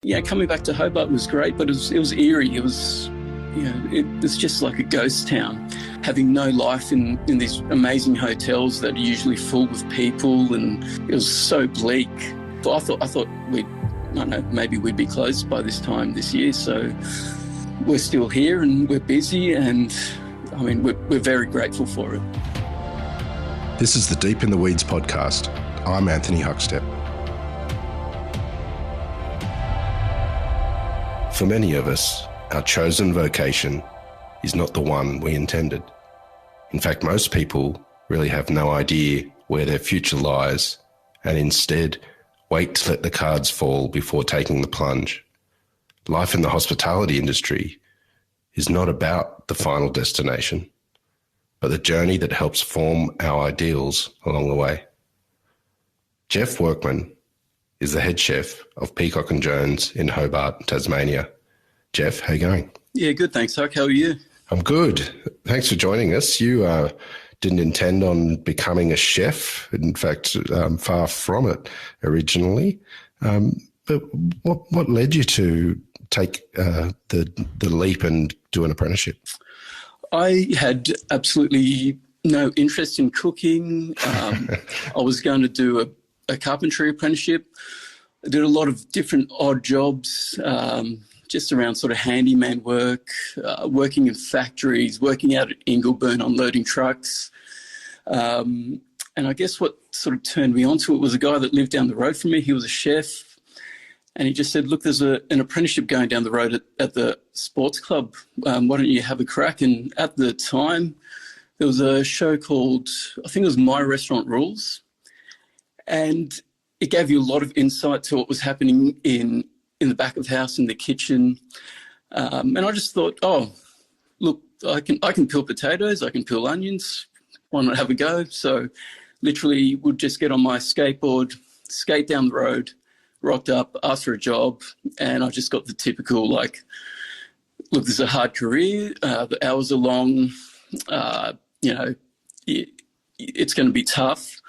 Yeah, coming back to Hobart was great, but it was eerie. It was, it was just like a ghost town, having no life in these amazing hotels that are usually full with people, and it was so bleak. So I thought I don't know, maybe we'd be closed by this time this year. So we're still here and we're busy, and I mean, we're very grateful for it. This is the Deep in the Weeds podcast. I'm Anthony Huckstep. For many of us, our chosen vocation is not the one we intended. In fact, most people really have no idea where their future lies and instead wait to let the cards fall before taking the plunge. Life in the hospitality industry is not about the final destination, but the journey that helps form our ideals along the way. Jeff Workman is the head chef of Peacock and Jones in Hobart, Tasmania. Jeff, how you going? Yeah, good, thanks, Huck. How are you? I'm good. Thanks for joining us. You didn't intend on becoming a chef. In fact, far from it originally. But what led you to take the leap and do an apprenticeship? I had absolutely no interest in cooking. I was going to do a carpentry apprenticeship. I did a lot of different odd jobs, just around sort of handyman work, working in factories, working out at Ingleburn unloading trucks. And I guess what sort of turned me onto it was a guy that lived down the road from me. He was a chef. And he just said, look, there's an apprenticeship going down the road at the sports club. Why don't you have a crack? And at the time, there was a show called, I think it was My Restaurant Rules. And it gave you a lot of insight to what was happening in the back of the house, in the kitchen. And I just thought, oh, look, I can peel potatoes, I can peel onions. Why not have a go? So literally would just get on my skateboard, skate down the road, rocked up, asked for a job, and I just got the typical, like, look, this is a hard career, the hours are long, it's going to be tough.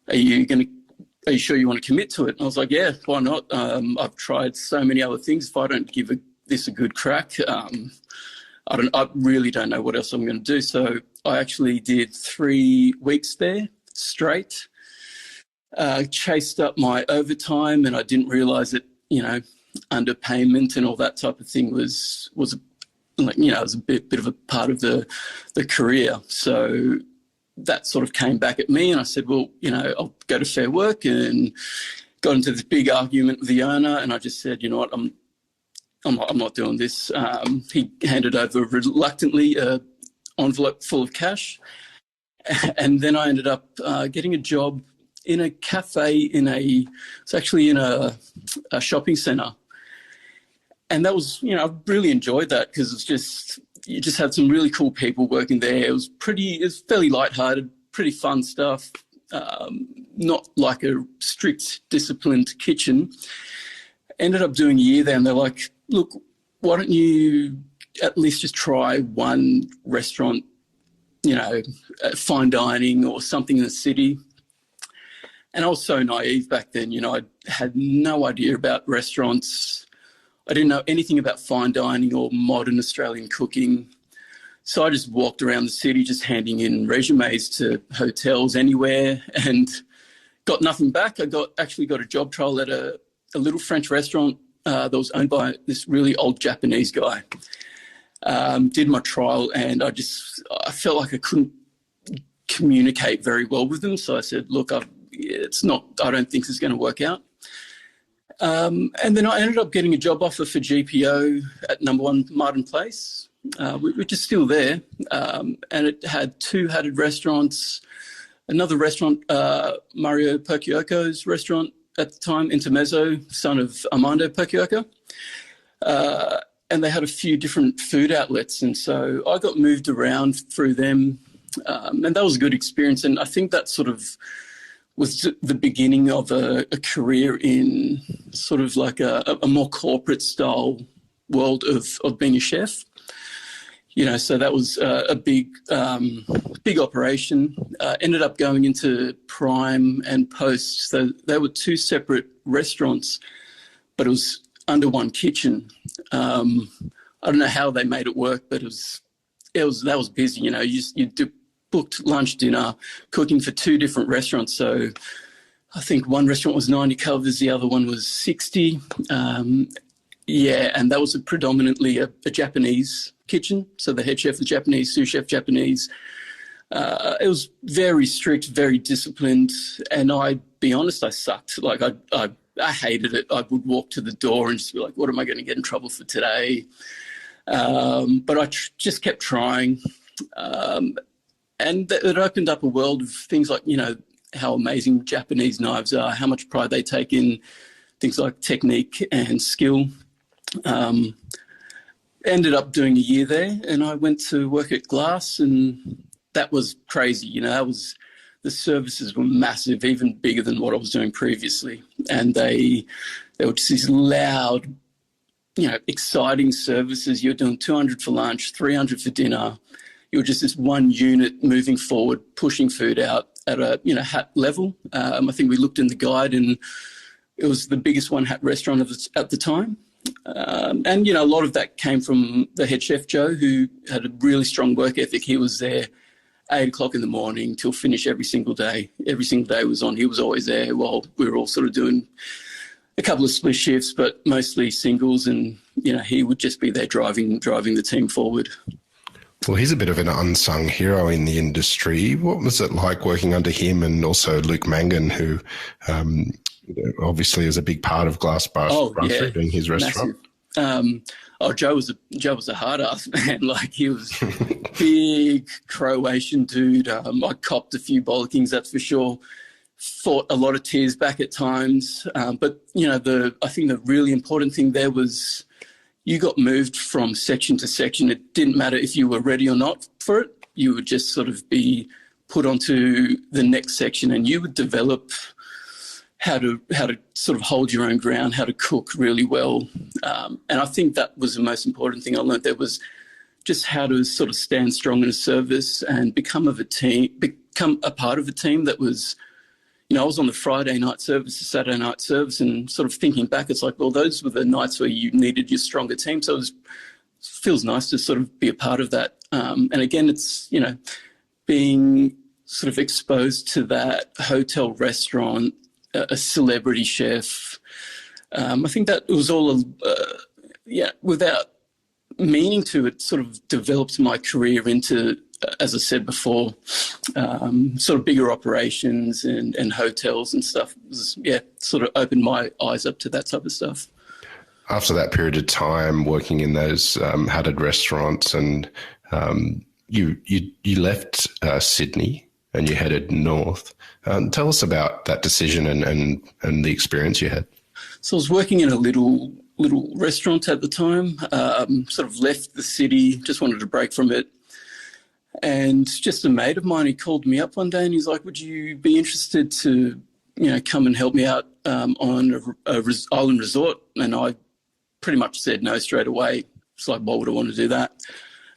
Are you sure you want to commit to it? And I was like, yeah, why not? I've tried so many other things. If I don't give this a good crack, I really don't know what else I'm going to do. So I actually did 3 weeks there straight. Chased up my overtime, and I didn't realise that, underpayment and all that type of thing was a bit of a part of the career. So that sort of came back at me, and I said, well, I'll go to Fair Work, and got into this big argument with the owner, and I just said, you know what, I'm not doing this. He handed over reluctantly an envelope full of cash, and then I ended up getting a job in a cafe it's actually in a shopping centre. And that was, I really enjoyed that because you just had some really cool people working there. It was fairly lighthearted, pretty fun stuff, not like a strict disciplined kitchen. Ended up doing a year there, and they're like, look, why don't you at least just try one restaurant, fine dining or something in the city. And I was so naive back then, I had no idea about restaurants. I didn't know anything about fine dining or modern Australian cooking. So I just walked around the city just handing in resumes to hotels anywhere and got nothing back. I actually got a job trial at a little French restaurant that was owned by this really old Japanese guy. Did my trial, and I felt like I couldn't communicate very well with them. So I said, look, I don't think this is going to work out. And then I ended up getting a job offer for GPO at number 1 Martin Place, which is still there. And it had 2 hatted restaurants, another restaurant, Mario Perchiocco's restaurant at the time, Intermezzo, son of Armando Perchiocco. And they had a few different food outlets. And so I got moved around through them. And that was a good experience. And I think that sort of was the beginning of a career in sort of like a more corporate style world of being a chef. So that was a big operation. Ended up going into Prime and Post. So they were 2 separate restaurants, but it was under one kitchen. I don't know how they made it work, but that was busy. You know, booked lunch, dinner, cooking for 2 different restaurants. So I think one restaurant was 90 covers, the other one was 60. Yeah, and that was predominantly a Japanese kitchen. So the head chef was Japanese, sous chef Japanese. It was very strict, very disciplined, and I'd be honest, I sucked. Like I hated it. I would walk to the door and just be like, "What am I going to get in trouble for today?" But I just kept trying, and it opened up a world of things like, you know, how amazing Japanese knives are, how much pride they take in things like technique and skill. Ended up doing a year there, and I went to work at Glass, and that was crazy. You know, the services were massive, even bigger than what I was doing previously. And they were just these loud, you know, exciting services. You're doing 200 for lunch, 300 for dinner. You were just this one unit moving forward, pushing food out at a, you know, hat level. I think we looked in the guide, and it was the biggest one hat restaurant at the time. And, you know, a lot of that came from the head chef, Joe, who had a really strong work ethic. He was there 8 o'clock in the morning till finish every single day. Every single day was on. He was always there while we were all sort of doing a couple of split shifts, but mostly singles. And, you know, he would just be there driving the team forward. Well, he's a bit of an unsung hero in the industry. What was it like working under him, and also Luke Mangan, who obviously is a big part of Glass Bar doing his restaurant? Joe was a hard ass, man. Like, he was big Croatian dude. I copped a few bollockings, that's for sure. Fought a lot of tears back at times. But, you know, I think the really important thing there was you got moved from section to section. It didn't matter if you were ready or not for it. You would just sort of be put onto the next section, and you would develop how to sort of hold your own ground, how to cook really well. And I think that was the most important thing I learned there, was just how to sort of stand strong in a service and become a part of a team that was, you know, I was on the Friday night service, the Saturday night service, and sort of thinking back, it's like, well, those were the nights where you needed your stronger team. So it feels nice to sort of be a part of that. And again, it's, you know, being sort of exposed to that hotel restaurant, a celebrity chef. I think that it was all, without meaning to, it sort of developed my career into, as I said before, sort of bigger operations and hotels and stuff. It was, sort of opened my eyes up to that type of stuff. After that period of time working in those hatted restaurants, and you left Sydney and you headed north. Tell us about that decision and the experience you had. So I was working in a little restaurant at the time, sort of left the city, just wanted a break from it. And just a mate of mine, he called me up one day and he's like, would you be interested to, you know, come and help me out on a island resort? And I pretty much said no straight away. It's like, why would I want to do that?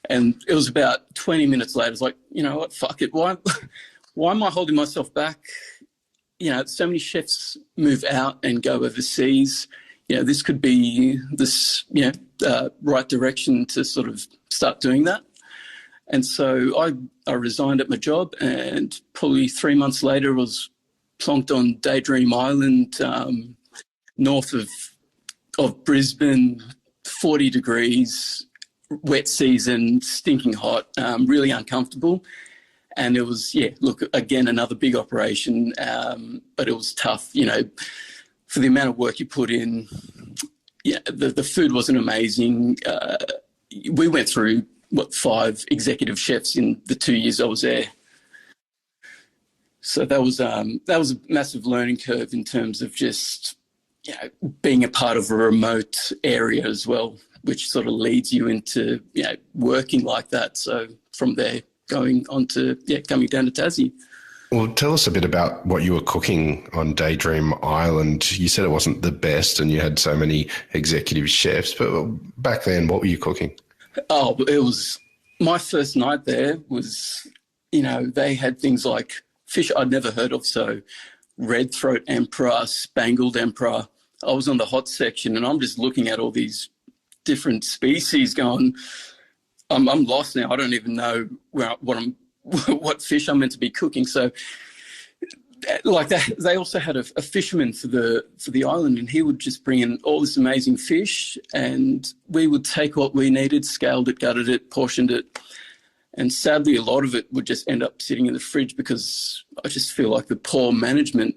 And it was about 20 minutes later, I was like, you know what, fuck it. Why am I holding myself back? You know, so many chefs move out and go overseas. You know, this could be this, right direction to sort of start doing that. And so I resigned at my job, and probably 3 months later was plonked on Daydream Island, north of Brisbane, 40 degrees, wet season, stinking hot, really uncomfortable. And it was, look, again, another big operation, but it was tough, you know, for the amount of work you put in. Yeah, the food wasn't amazing. We went through, 5 executive chefs in the 2 years I was there. So that was a massive learning curve in terms of just, you know, being a part of a remote area as well, which sort of leads you into, you know, working like that. So from there, going on to, coming down to Tassie. Well, tell us a bit about what you were cooking on Daydream Island. You said it wasn't the best and you had so many executive chefs, but back then, what were you cooking? Oh, it was, my first night there was, you know, they had things like fish I'd never heard of. So red throat emperor, spangled emperor, I was on the hot section, and I'm just looking at all these different species going, I'm lost now. I don't even know what fish I'm meant to be cooking. So like that, they also had a fisherman for the island, and he would just bring in all this amazing fish, and we would take what we needed, scaled it, gutted it, portioned it. And sadly, a lot of it would just end up sitting in the fridge because I just feel like the poor management,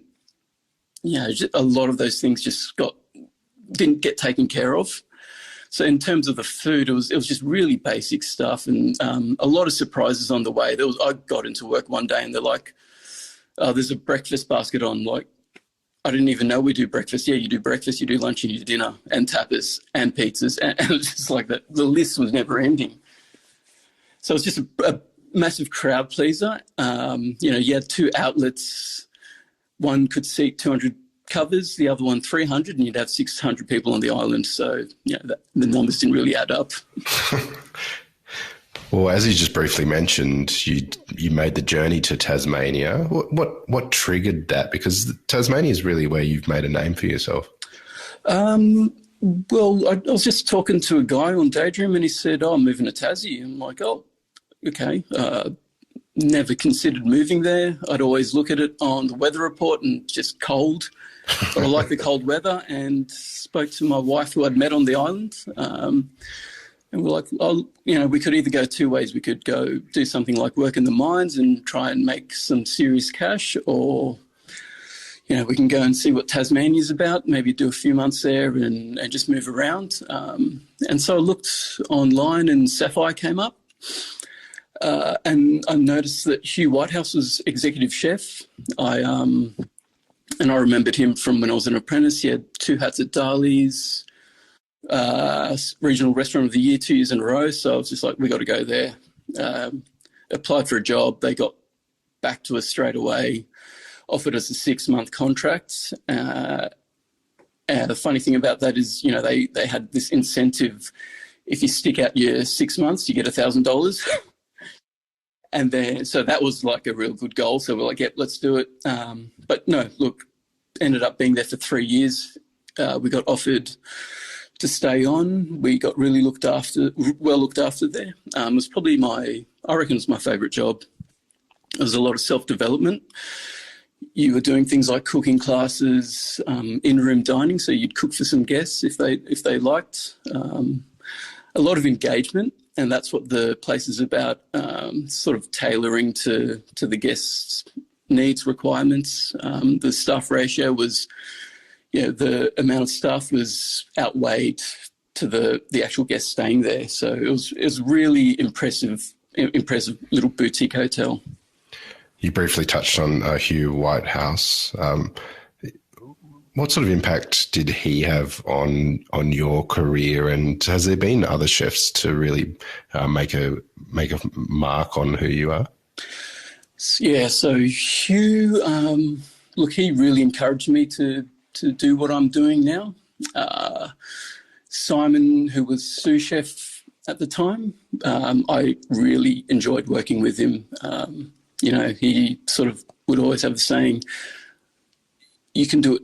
a lot of those things just didn't get taken care of. So in terms of the food, it was just really basic stuff, and a lot of surprises on the way. I got into work one day and they're like, "Oh, there's a breakfast basket on." Like, I didn't even know we do breakfast. Yeah, you do breakfast, you do lunch, and you do dinner, and tapas, and pizzas, and it was just like that. The list was never ending. So it was just a massive crowd pleaser. You had two outlets. One could seat 200 covers, the other one 300, and you'd have 600 people on the island. So, the numbers didn't really add up. Well, as you just briefly mentioned, you made the journey to Tasmania. What triggered that? Because Tasmania is really where you've made a name for yourself. Well, I was just talking to a guy on Daydream, and he said, "Oh, I'm moving to Tassie." I'm like, "Oh, okay." Never considered moving there. I'd always look at it on the weather report and just cold. But I like the cold weather, and spoke to my wife who I'd met on the island. And we're like, we could either go two ways. We could go do something like work in the mines and try and make some serious cash, or, we can go and see what Tasmania's about, maybe do a few months there and just move around. And so I looked online and Sapphire came up. And I noticed that Hugh Whitehouse was executive chef. And I remembered him from when I was an apprentice. He had 2 hats at Dali's, regional restaurant of the year 2 years in a row. So I was just like, we got to go there. Applied for a job. They got back to us straight away, offered us a 6-month contract. And the funny thing about that is, they had this incentive. If you stick out your 6 months, you get $1,000. And then, so that was like a real good goal. So we're like, yeah, let's do it. But no, look, ended up being there for 3 years. We got offered to stay on. We got really well looked after there. It was probably I reckon it was my favourite job. There was a lot of self-development. You were doing things like cooking classes, in-room dining. So you'd cook for some guests if they liked. A lot of engagement. And that's what the place is about, sort of tailoring to the guests' needs, requirements. The staff ratio was, the amount of staff was outweighed to the actual guests staying there. So it was really impressive little boutique hotel. You briefly touched on Hugh Whitehouse. What sort of impact did he have on your career, and has there been other chefs to really make a mark on who you are? Yeah, so Hugh, he really encouraged me to do what I'm doing now. Simon, who was sous chef at the time, I really enjoyed working with him. He sort of would always have the saying, you can do it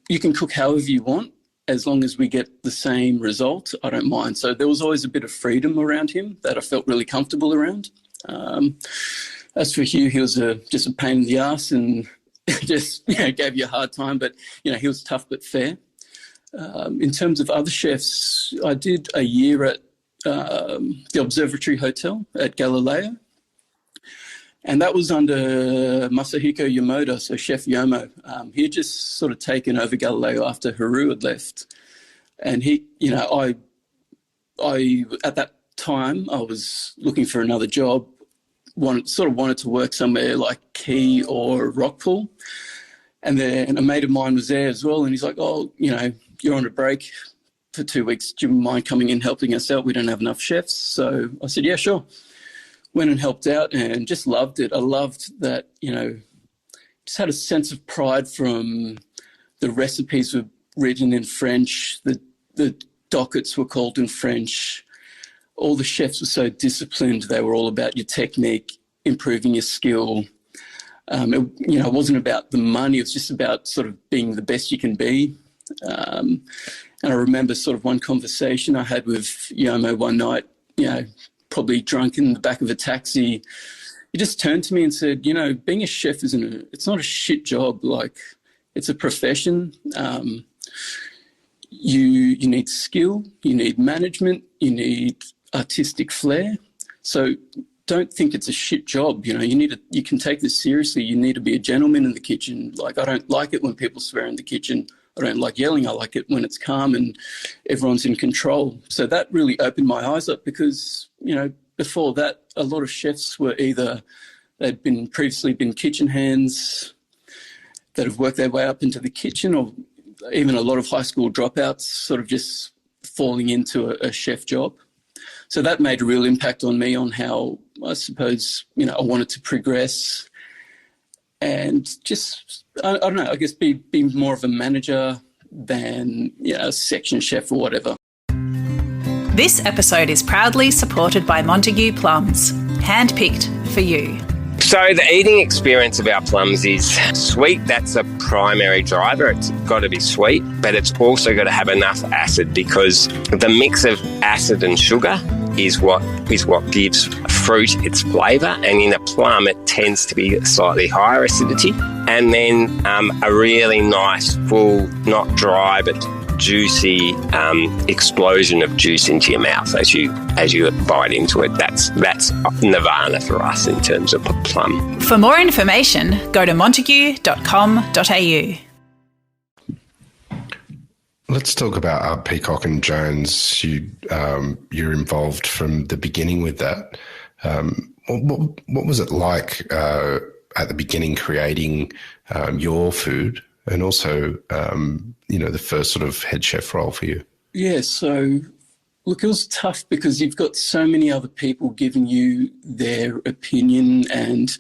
you can cook however you want, as long as we get the same result, I don't mind. So there was always a bit of freedom around him that I felt really comfortable around. As for Hugh, he was just a pain in the ass and just gave you a hard time, but he was tough but fair. In terms of other chefs, I did a year at the Observatory Hotel at Galileo. And that was under Masahiko Yamoda, so Chef Yomo. He had just sort of taken over Galileo after Haru had left. And he, I at that time, I was looking for another job, wanted to work somewhere like Key or Rockpool. And then a mate of mine was there as well. And he's like, oh, you're on a break for 2 weeks. Do you mind coming in, helping us out? We don't have enough chefs. So I said, yeah, sure. Went and helped out and just loved it. I loved that, just had a sense of pride from the recipes were written in French, the dockets were called in French. All the chefs were so disciplined. They were all about your technique, improving your skill. It wasn't about the money. It was just about sort of being the best you can be. And I remember sort of one conversation I had with Yomo one night, probably drunk in the back of a taxi. He just turned to me and said, being a chef it's not a shit job. Like, it's a profession. You need skill, you need management, you need artistic flair. So don't think it's a shit job. You can take this seriously. You need to be a gentleman in the kitchen. Like, I don't like it when people swear in the kitchen. I don't like yelling. I like it when it's calm and everyone's in control. So that really opened my eyes up because, before that, a lot of chefs were either they'd previously been kitchen hands that have worked their way up into the kitchen, or even a lot of high school dropouts sort of just falling into a chef job. So that made a real impact on me on how, I suppose, I wanted to progress and just, I don't know, I guess be more of a manager than, a section chef or whatever. This episode is proudly supported by Montague Plums, handpicked for you. So the eating experience of our plums is sweet. That's a primary driver. It's got to be sweet, but it's also got to have enough acid, because the mix of acid and sugar is what gives fruit its flavour. And in a plum, it tends to be slightly higher acidity. And then a really nice, full, not dry, but juicy explosion of juice into your mouth as you bite into it. That's nirvana for us in terms of a plum. For more information, go to montague.com.au. Let's talk about Peacock and Jones. You're involved from the beginning with that. What was it like at the beginning creating your food, and also the first sort of head chef role for you? Yeah, so look, it was tough because you've got so many other people giving you their opinion and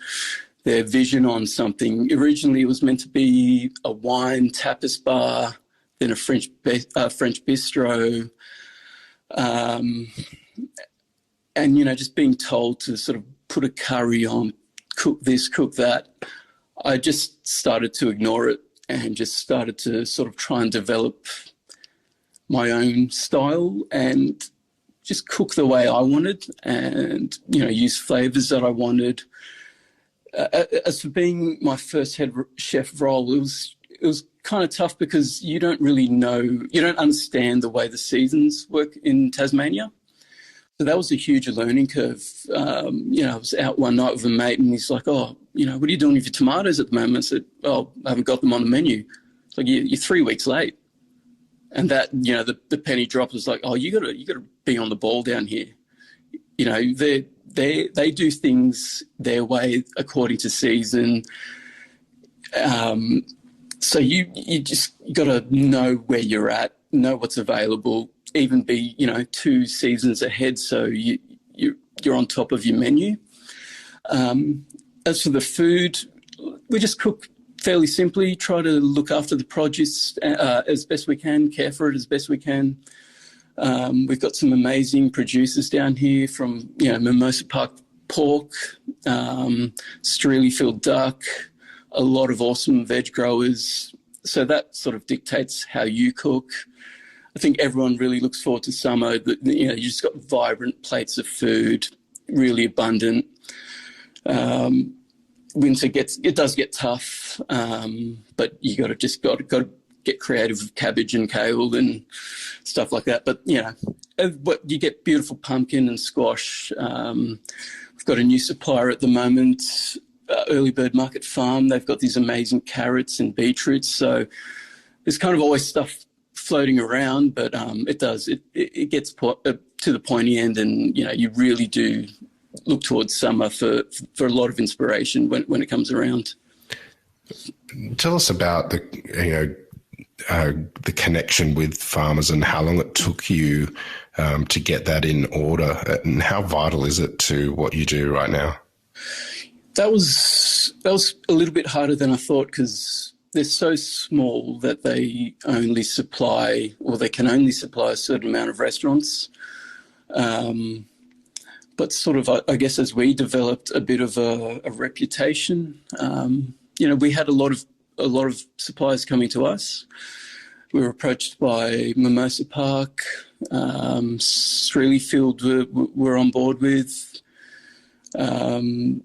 their vision on something. Originally, it was meant to be a wine tapas bar, then a French bistro, and just being told to sort of put a curry on, cook this, cook that. I just started to ignore it and just started to sort of try and develop my own style and just cook the way I wanted, and use flavors that I wanted. As for being my first head chef role, it was kind of tough because you don't understand the way the seasons work in Tasmania. So that was a huge learning curve. I was out one night with a mate and he's like, what are you doing with your tomatoes at the moment? I said, I haven't got them on the menu. It's like, you're 3 weeks late. And that, the penny drop was like, you got to be on the ball down here. They do things their way according to season. So you just got to know where you're at, know what's available, even be 2 seasons ahead, so you're on top of your menu. As for the food, we just cook fairly simply, try to look after the produce as best we can, care for it as best we can. We've got some amazing producers down here from Mimosa Park pork, Streelyfield duck, a lot of awesome veg growers. So that sort of dictates how you cook. I think everyone really looks forward to summer. You just got vibrant plates of food, really abundant. Winter does get tough, but you got to get creative with cabbage and kale and stuff like that. But you get beautiful pumpkin and squash. We've got a new supplier at the moment, Early Bird Market Farm. They've got these amazing carrots and beetroots. So there's kind of always stuff floating around, but it gets to the pointy end, and you really do look towards summer for a lot of inspiration when it comes around. Tell us about the connection with farmers and how long it took you to get that in order, and how vital is it to what you do right now? That was a little bit harder than I thought, because they're so small that they can only supply a certain amount of restaurants. But sort of, I guess, as we developed a bit of a reputation, we had a lot of suppliers coming to us. We were approached by Mimosa Park, Streelyfield we're on board with, and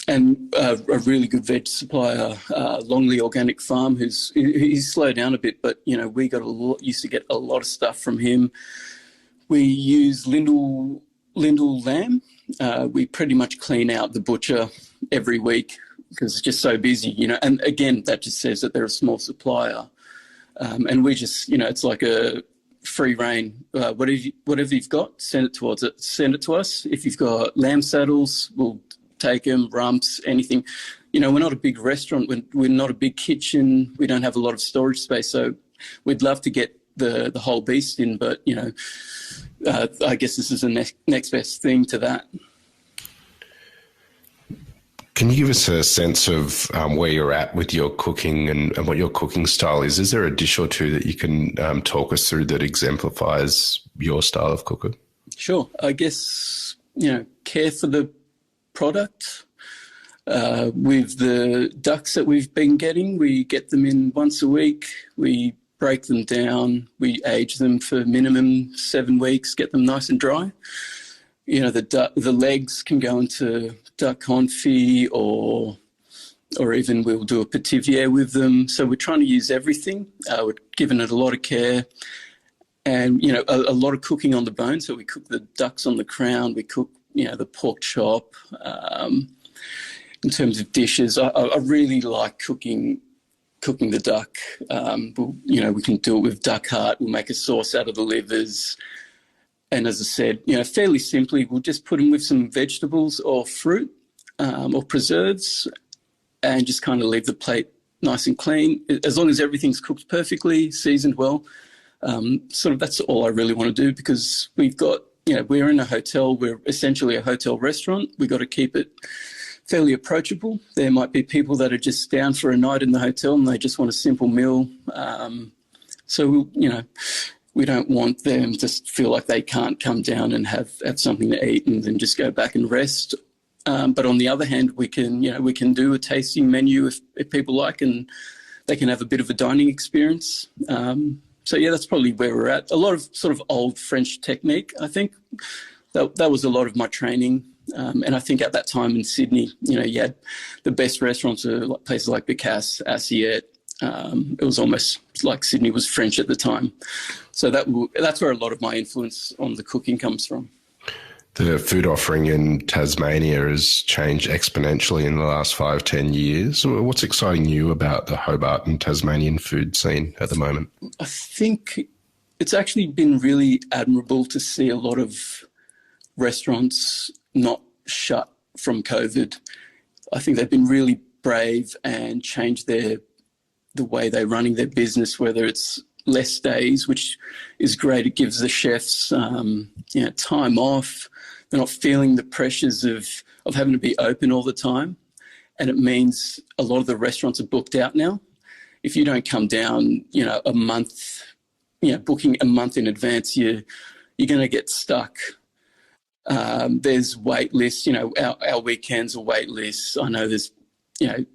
a really good veg supplier, Longley Organic Farm, he's slowed down a bit, but we used to get a lot of stuff from him. We use Lindell lamb. We pretty much clean out the butcher every week because it's just so busy, and again, that just says that they're a small supplier. And we just, it's like a free reign. Whatever you've got, send it to us. If you've got lamb saddles, we'll take them, rumps, anything. We're not a big restaurant. We're not a big kitchen. We don't have a lot of storage space. So we'd love to get the whole beast in, but, I guess this is the next best thing to that. Can you give us a sense of where you're at with your cooking and what your cooking style is? Is there a dish or two that you can talk us through that exemplifies your style of cooking? Sure. I guess, care for the product. With the ducks that we've been getting, we get them in once a week. We break them down. We age them for minimum 7 weeks, get them nice and dry. The legs can go into duck confit or even we'll do a petivier with them. So we're trying to use everything. We're giving it a lot of care and, a lot of cooking on the bone. So we cook the ducks on the crown. We cook, the pork chop. In terms of dishes, I really like cooking the duck. We can do it with duck heart. We'll make a sauce out of the livers. And as I said, fairly simply, we'll just put them with some vegetables or fruit or preserves and just kind of leave the plate nice and clean. As long as everything's cooked perfectly, seasoned well, that's all I really want to do because we've got, we're in a hotel. We're essentially a hotel restaurant. We've got to keep it fairly approachable. There might be people that are just down for a night in the hotel and they just want a simple meal. We don't want them to feel like they can't come down and have something to eat and then just go back and rest. But on the other hand, we can do a tasting menu if people like, and they can have a bit of a dining experience. That's probably where we're at. A lot of sort of old French technique, I think. That was a lot of my training. And I think at that time in Sydney, you had the best restaurants are places like Picasso, Assiette. It was almost like Sydney was French at the time. So that's where a lot of my influence on the cooking comes from. The food offering in Tasmania has changed exponentially in the last 5-10 years. What's exciting you about the Hobart and Tasmanian food scene at the moment? I think it's actually been really admirable to see a lot of restaurants not shut from COVID. I think they've been really brave and changed the way they're running their business, whether it's less days, which is great. It gives the chefs time off. They're not feeling the pressures of having to be open all the time. And it means a lot of the restaurants are booked out now. If you don't come down, a month, booking a month in advance, you're going to get stuck. There's wait lists, our weekends are wait lists. I know there's,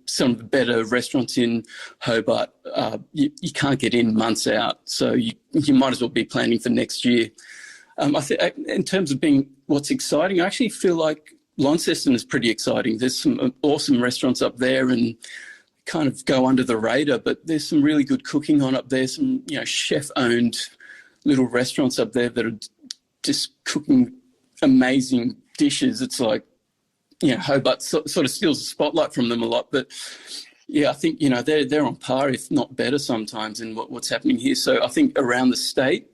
some of the better restaurants in Hobart, you can't get in months out. So you might as well be planning for next year. I think in terms of being what's exciting, I actually feel like Launceston is pretty exciting. There's some awesome restaurants up there and kind of go under the radar, but there's some really good cooking on up there, some, chef-owned little restaurants up there that are just cooking amazing dishes. It's like, Hobart sort of steals the spotlight from them a lot. But, I think, they're on par, if not better sometimes in what's happening here. So I think around the state,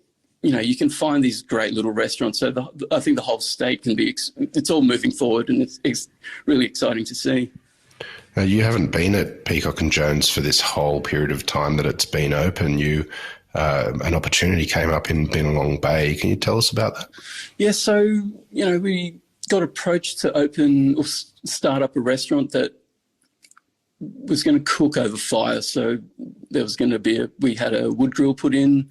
you can find these great little restaurants. So I think the whole state can be, it's all moving forward and it's really exciting to see. Now, you haven't been at Peacock and Jones for this whole period of time that it's been open. An opportunity came up in Bennelong Bay. Can you tell us about that? Yeah, so, we got approached to open or start up a restaurant that was going to cook over fire. So there was going to be we had a wood grill put in.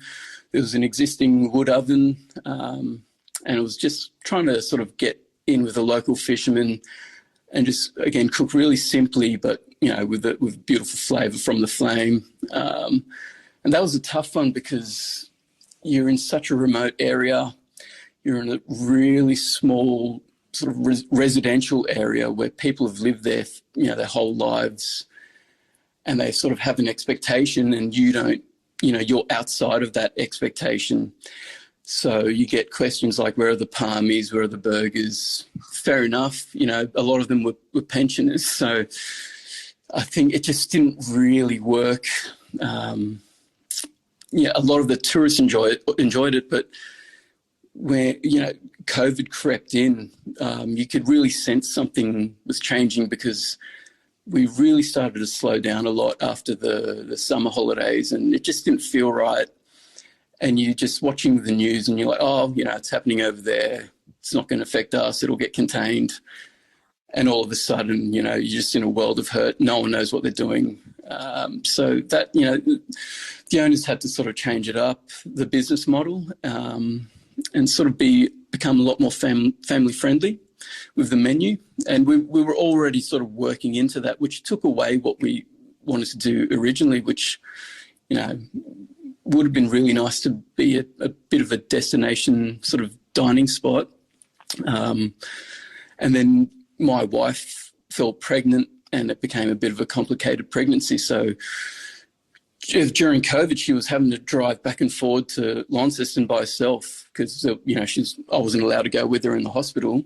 There was an existing wood oven, and it was just trying to sort of get in with a local fisherman and just, again, cook really simply, but, with beautiful flavour from the flame. And And that was a tough one because you're in such a remote area. You're in a really small sort of residential area where people have lived there, their whole lives, and they sort of have an expectation, and you don't, you're outside of that expectation. So you get questions like, where are the palmies, where are the burgers? Fair enough, a lot of them were pensioners. So I think it just didn't really work. A lot of the tourists enjoyed it, but where, COVID crept in, you could really sense something was changing because we really started to slow down a lot after the summer holidays, and it just didn't feel right. And you're just watching the news and you're like, oh, it's happening over there. It's not going to affect us. It'll get contained. And all of a sudden, you're just in a world of hurt. No one knows what they're doing. So that, the owners had to sort of change it up, the business model, and sort of become a lot more family friendly with the menu. And we were already sort of working into that, which took away what we wanted to do originally, which, would have been really nice to be a bit of a destination sort of dining spot. And then my wife fell pregnant and it became a bit of a complicated pregnancy. So during COVID, she was having to drive back and forward to Launceston by herself because, I wasn't allowed to go with her in the hospital.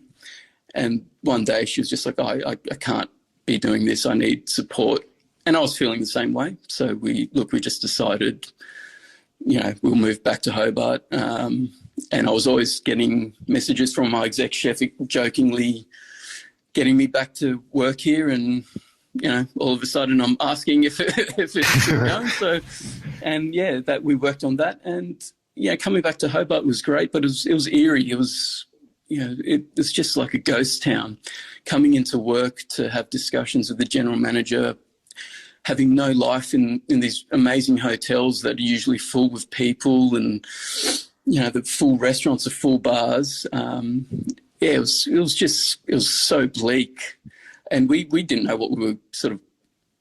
And one day she was just like, I can't be doing this. I need support. And I was feeling the same way. So we just decided, we'll move back to Hobart. And I was always getting messages from my exec chef jokingly getting me back to work here. And, all of a sudden I'm asking if it's still going. So, and that we worked on that. And, coming back to Hobart was great, but it was eerie. It was, it's just like a ghost town. Coming into work to have discussions with the general manager, having no life in these amazing hotels that are usually full with people, and the full restaurants are full bars. It was so bleak, and we didn't know what we were sort of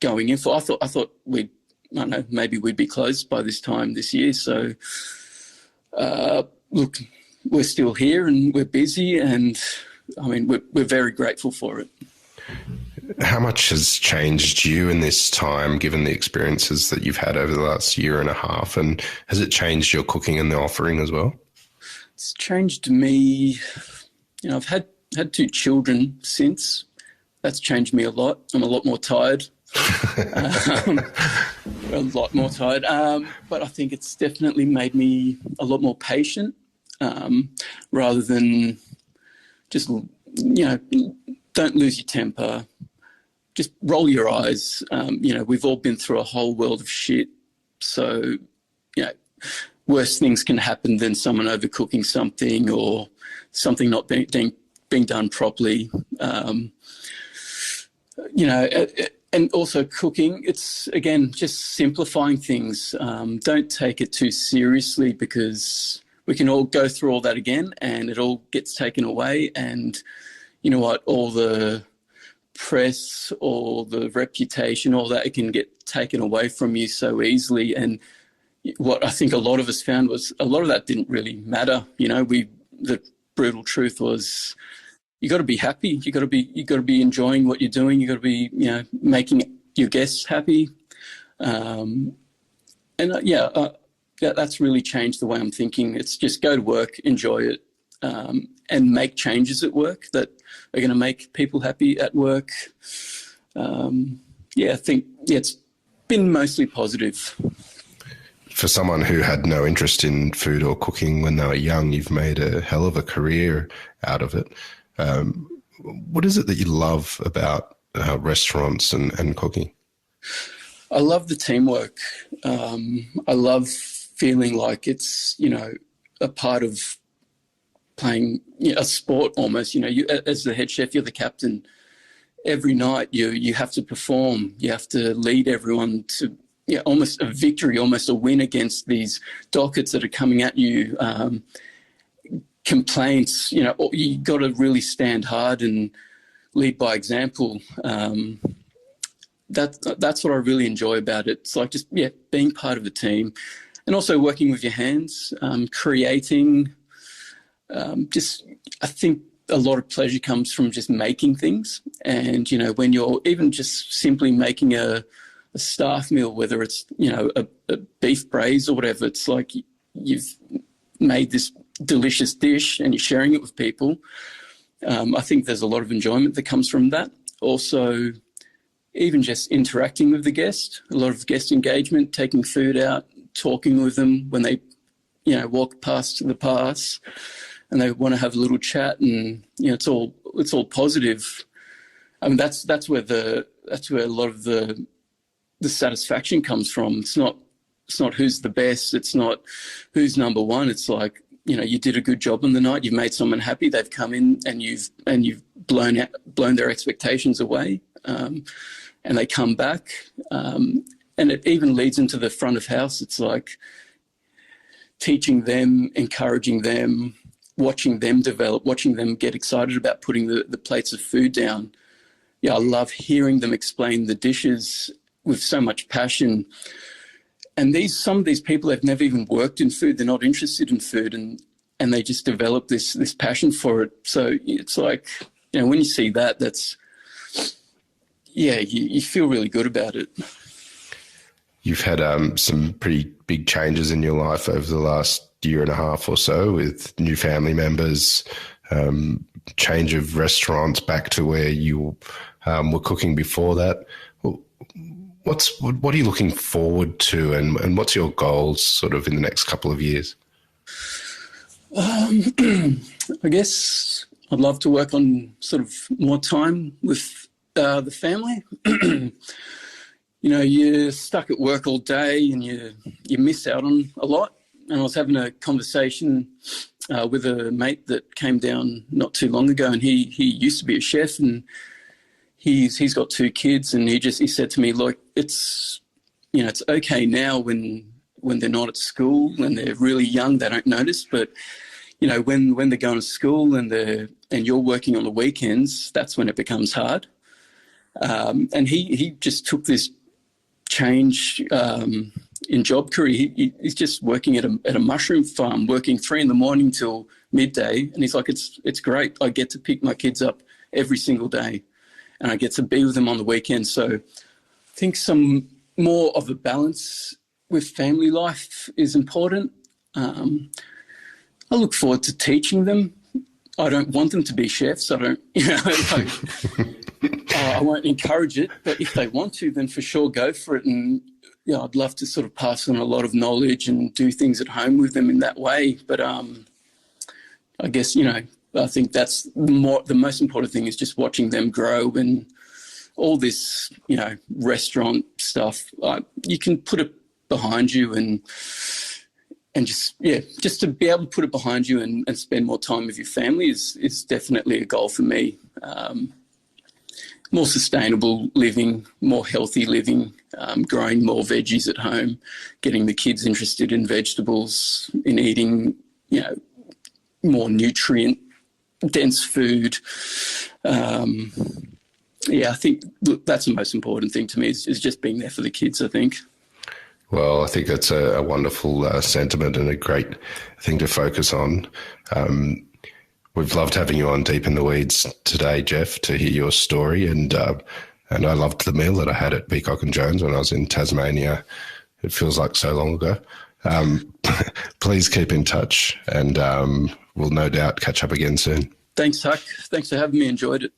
going in for. I thought maybe we'd be closed by this time this year. So look, we're still here and we're busy, and I mean we're very grateful for it. How much has changed you in this time, given the experiences that you've had over the last year and a half? And has it changed your cooking and the offering as well? It's changed me. I've had 2 children since. That's changed me a lot. I'm a lot more tired. A lot more tired. But I think it's definitely made me a lot more patient, rather than just, don't lose your temper. Just roll your eyes. We've all been through a whole world of shit. So, worse things can happen than someone overcooking something or something not being done properly. And also cooking, it's, again, just simplifying things. Don't take it too seriously, because we can all go through all that again and it all gets taken away. And you know what, all the press, all the reputation, all that, it can get taken away from you so easily. And what I think a lot of us found was a lot of that didn't really matter. The brutal truth was, you got to be happy. You got to be enjoying what you're doing. You got to be, making your guests happy. That's really changed the way I'm thinking. It's just go to work, enjoy it, and make changes at work that are going to make people happy at work. I think it's been mostly positive. For someone who had no interest in food or cooking when they were young, you've made a hell of a career out of it. What is it that you love about restaurants and cooking? I love the teamwork. I love feeling like it's, a part of playing a sport almost. You, as the head chef, you're the captain. Every night you have to perform. You have to lead everyone to almost a victory, almost a win against these dockets that are coming at you. Complaints, you got to really stand hard and lead by example. that's what I really enjoy about it. It's like just being part of a team, and also working with your hands, creating. I think a lot of pleasure comes from just making things, and when you're even just simply making a staff meal, whether it's a beef braise or whatever, it's like you've made this delicious dish and you're sharing it with people. I think there's a lot of enjoyment that comes from that. Also, even just interacting with the guest, a lot of guest engagement, taking food out, talking with them when they, walk past the pass and they want to have a little chat, and it's all positive. I mean, that's where a lot of the satisfaction comes from. It's not who's the best. It's not who's number one. It's like, you did a good job on the night. You've made someone happy. They've come in and you've blown their expectations away, and they come back. And it even leads into the front of house. It's like teaching them, encouraging them, watching them develop, watching them get excited about putting the plates of food down. Yeah, I love hearing them explain the dishes with so much passion. And some of these people have never even worked in food. They're not interested in food, and they just develop this passion for it. So it's like, when you see that, you feel really good about it. You've had some pretty big changes in your life over the last year and a half or so, with new family members, change of restaurants back to where you were cooking before that. What are you looking forward to, and what's your goals sort of in the next couple of years? I guess I'd love to work on sort of more time with the family. You're stuck at work all day and you miss out on a lot. And I was having a conversation with a mate that came down not too long ago, and he used to be a chef, and he's got 2 kids, and he said to me, look, it's okay now when they're not at school, when they're really young, they don't notice, but when they're going to school and you're working on the weekends, that's when it becomes hard. And he just took this change in job career. He's just working at a mushroom farm, working 3 a.m. till midday, and he's like, it's great. I get to pick my kids up every single day, and I get to be with them on the weekend. So I think some more of a balance with family life is important. I look forward to teaching them. I don't want them to be chefs. I don't, I won't encourage it, but if they want to, then for sure go for it. And I'd love to sort of pass on a lot of knowledge and do things at home with them in that way. But I guess, I think that's the most important thing is just watching them grow, and all this, restaurant stuff, you can put it behind you and just to be able to put it behind you and spend more time with your family is definitely a goal for me. More sustainable living, more healthy living, growing more veggies at home, getting the kids interested in vegetables, in eating, more nutrient-dense food. I think that's the most important thing to me is just being there for the kids, I think. Well, I think that's a wonderful sentiment and a great thing to focus on. We've loved having you on Deep in the Weeds today, Jeff, to hear your story. And I loved the meal that I had at Peacock and Jones when I was in Tasmania. It feels like so long ago. Please keep in touch, and we'll no doubt catch up again soon. Thanks, Huck. Thanks for having me. Enjoyed it.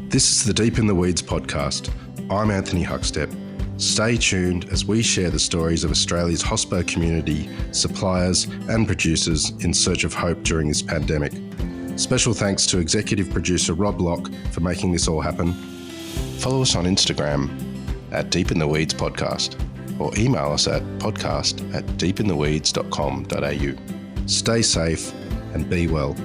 This is the Deep in the Weeds podcast. I'm Anthony Huckstep. Stay tuned as we share the stories of Australia's hospo community, suppliers and producers in search of hope during this pandemic. Special thanks to executive producer Rob Locke for making this all happen. Follow us on Instagram at Deep in the Weeds Podcast, or email us at podcast@deepintheweeds.com.au. Stay safe and be well.